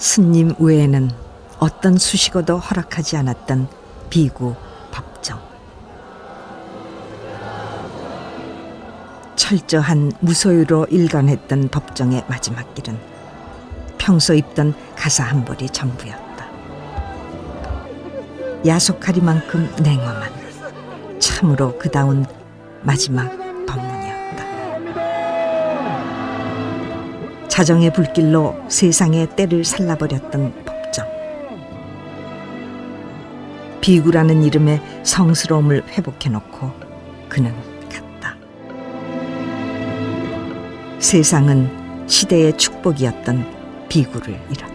스님 외에는 어떤 수식어도 허락하지 않았던 비구 법정. 철저한 무소유로 일관했던 법정의 마지막 길은 평소 입던 가사 한 벌이 전부였다. 야속하리만큼 냉엄한, 참으로 그다운 마지막 법문이었다. 자정의 불길로 세상의 때를 살라버렸던 법정. 비구라는 이름의 성스러움을 회복해놓고 그는 갔다. 세상은 시대의 축복이었던 비구를 잃었다.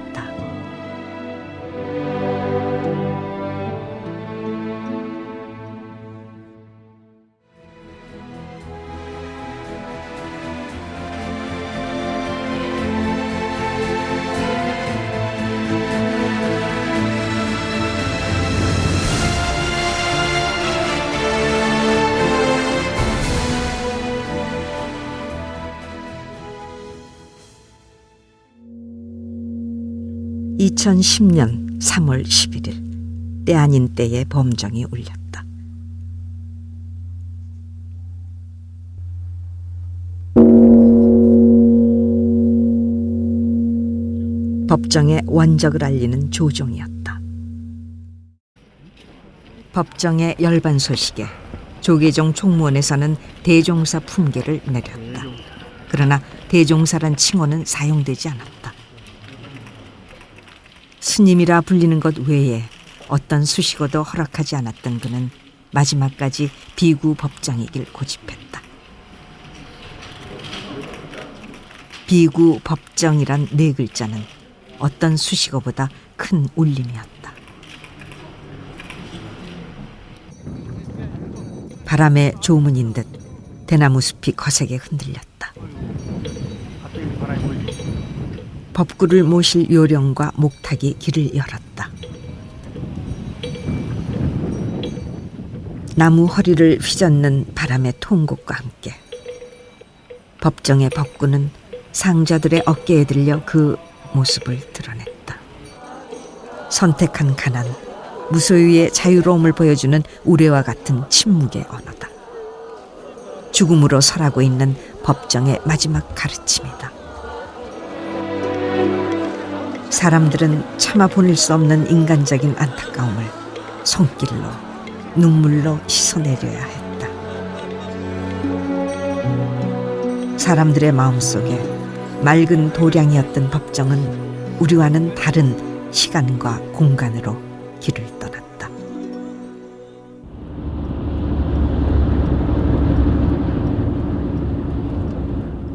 (2010년 3월 11일) 때 아닌 때에 범정이 울렸다. 법정의 원적을 알리는 조종이었다. 법정의 열반 소식에 조계종 총무원에서는 대종사 품계를 내렸다. 그러나 대종사란 칭호는 사용되지 않았다. 스님이라 불리는 것 외에 어떤 수식어도 허락하지 않았던 그는 마지막까지 비구 법정이길 고집했다. 비구 법정이란 네 글자는 어떤 수식어보다 큰 울림이었다. 바람의 조문인 듯 대나무 숲이 거세게 흔들렸다. 법구를 모실 요령과 목탁이 길을 열었다. 나무 허리를 휘젓는 바람의 통곡과 함께 법정의 법구는 상자들의 어깨에 들려 그 모습을 드러냈다. 선택한 가난, 무소유의 자유로움을 보여주는 우레와 같은 침묵의 언어다. 죽음으로 설하고 있는 법정의 마지막 가르침이다. 사람들은 참아 보낼 수 없는 인간적인 안타까움을 손길로, 눈물로 씻어내려야 했다. 사람들의 마음속에 맑은 도량이었던 법정은 우리와는 다른 시간과 공간으로 길을 떠났다.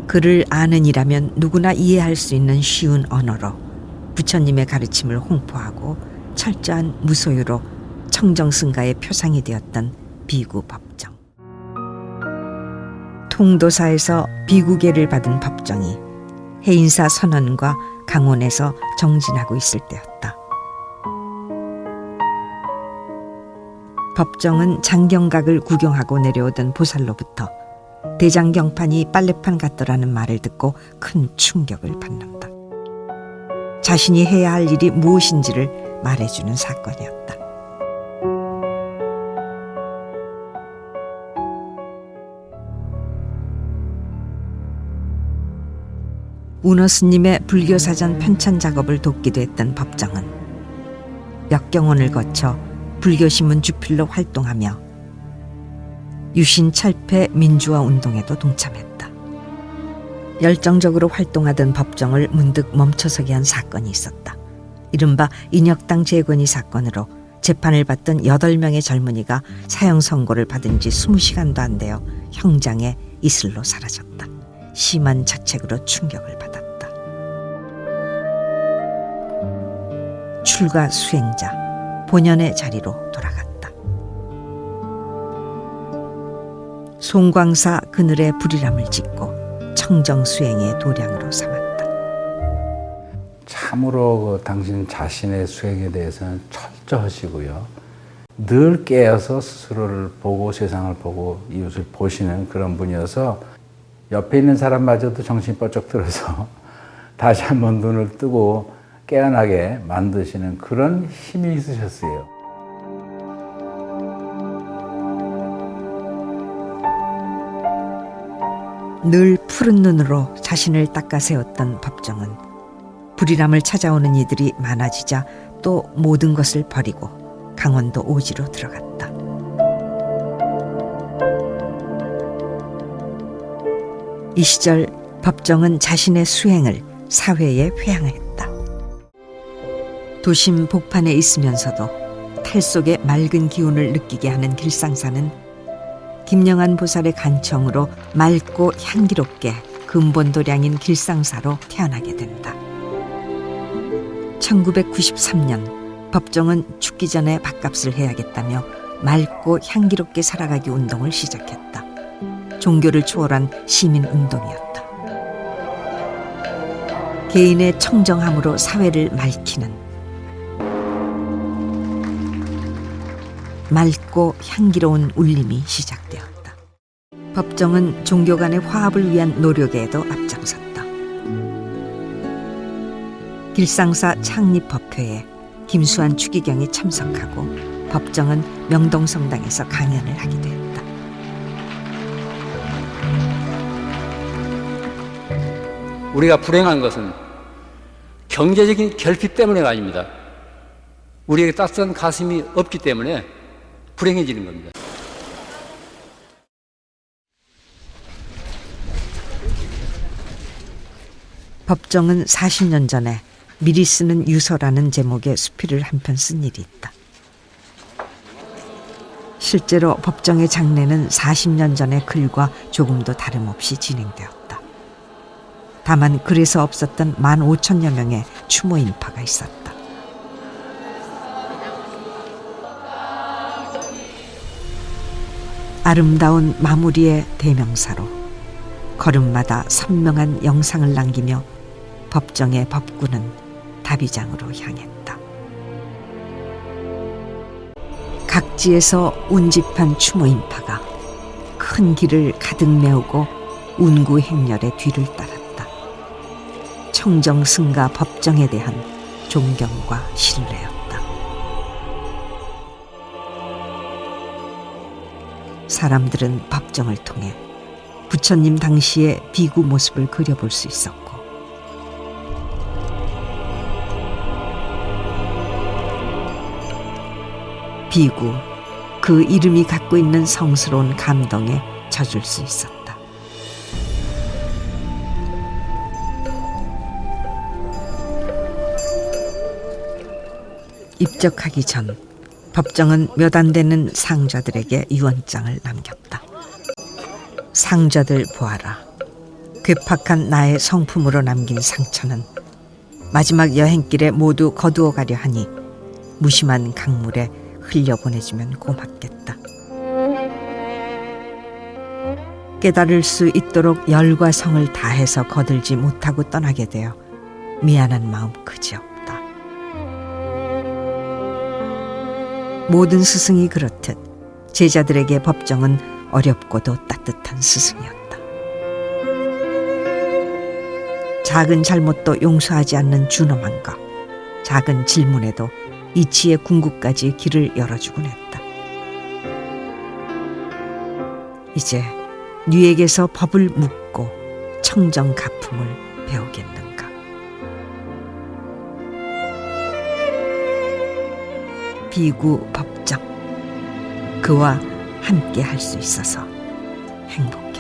그를 아는 이라면 누구나 이해할 수 있는 쉬운 언어로 부처님의 가르침을 홍보하고 철저한 무소유로 청정승가의 표상이 되었던 비구 법정. 통도사에서 비구계를 받은 법정이 해인사 선원과 강원에서 정진하고 있을 때였다. 법정은 장경각을 구경하고 내려오던 보살로부터 대장경판이 빨래판 같더라는 말을 듣고 큰 충격을 받는다. 자신이 해야 할 일이 무엇인지를 말해주는 사건이었다. 운어 스님의 불교사전 편찬 작업을 돕기도 했던 법정은 역경원을 거쳐 불교신문 주필로 활동하며 유신철폐 민주화 운동에도 동참했다. 열정적으로 활동하던 법정을 문득 멈춰서게 한 사건이 있었다. 이른바 인혁당 재건이 사건으로 재판을 받던 8명의 젊은이가 사형 선고를 받은 지 20시간도 안 되어 형장에 이슬로 사라졌다. 심한 자책으로 충격을 받았다. 출가 수행자, 본연의 자리로 돌아갔다. 송광사 그늘에 불이람을 짓고 청정수행의 도량으로 삼았다. 참으로 당신 자신의 수행에 대해서는 철저하시고요. 늘 깨어서 스스로를 보고 세상을 보고 이웃을 보시는 그런 분이어서 옆에 있는 사람마저도 정신이 번쩍 들어서 다시 한번 눈을 뜨고 깨어나게 만드시는 그런 힘이 있으셨어요. 늘 푸른 눈으로 자신을 닦아 세웠던 법정은 불의람을 찾아오는 이들이 많아지자 또 모든 것을 버리고 강원도 오지로 들어갔다. 이 시절 법정은 자신의 수행을 사회에 회양했다. 도심 복판에 있으면서도 탈 속의 맑은 기운을 느끼게 하는 길상사는 김영한 보살의 간청으로 맑고 향기롭게 근본도량인 길상사로 태어나게 된다. 1993년 법정은 죽기 전에 밥값을 해야겠다며 맑고 향기롭게 살아가기 운동을 시작했다. 종교를 초월한 시민운동이었다. 개인의 청정함으로 사회를 맑히는 맑고 향기로운 울림이 시작되었다. 법정은 종교 간의 화합을 위한 노력에도 앞장섰다. 길상사 창립법회에 김수환 추기경이 참석하고 법정은 명동성당에서 강연을 하기도 했다. 우리가 불행한 것은 경제적인 결핍 때문에가 아닙니다. 우리에게 따뜻한 가슴이 없기 때문에 불행해지는 겁니다. 법정은 40년 전에 미리 쓰는 유서라는 제목의 수필을 한 편 쓴 일이 있다. 실제로 법정의 장례는 40년 전의 글과 조금도 다름없이 진행되었다. 다만 그래서 없었던 15,000여 명의 추모 인파가 있었다. 아름다운 마무리의 대명사로 걸음마다 선명한 영상을 남기며 법정의 법구는 다비장으로 향했다. 각지에서 운집한 추모 인파가 큰 길을 가득 메우고 운구 행렬의 뒤를 따랐다. 청정승가 법정에 대한 존경과 신뢰였다. 사람들은 법정을 통해 부처님 당시의 비구 모습을 그려볼 수 있었고 비구, 그 이름이 갖고 있는 성스러운 감동에 젖을 수 있었다. 입적하기 전 법정은 몇 안 되는 상좌들에게 유언장을 남겼다. 상좌들 보아라. 괴팍한 나의 성품으로 남긴 상처는 마지막 여행길에 모두 거두어 가려 하니 무심한 강물에 흘려보내주면 고맙겠다. 깨달을 수 있도록 열과 성을 다해서 거들지 못하고 떠나게 되어 미안한 마음 그지없다. 모든 스승이 그렇듯 제자들에게 법정은 어렵고도 따뜻한 스승이었다. 작은 잘못도 용서하지 않는 준엄함과 작은 질문에도 이치의 궁극까지 길을 열어주곤 했다. 이제 뉘에게서 법을 묻고 청정 가품을 배우겠는가. 비구 법정, 그와 함께 할 수 있어서 행복.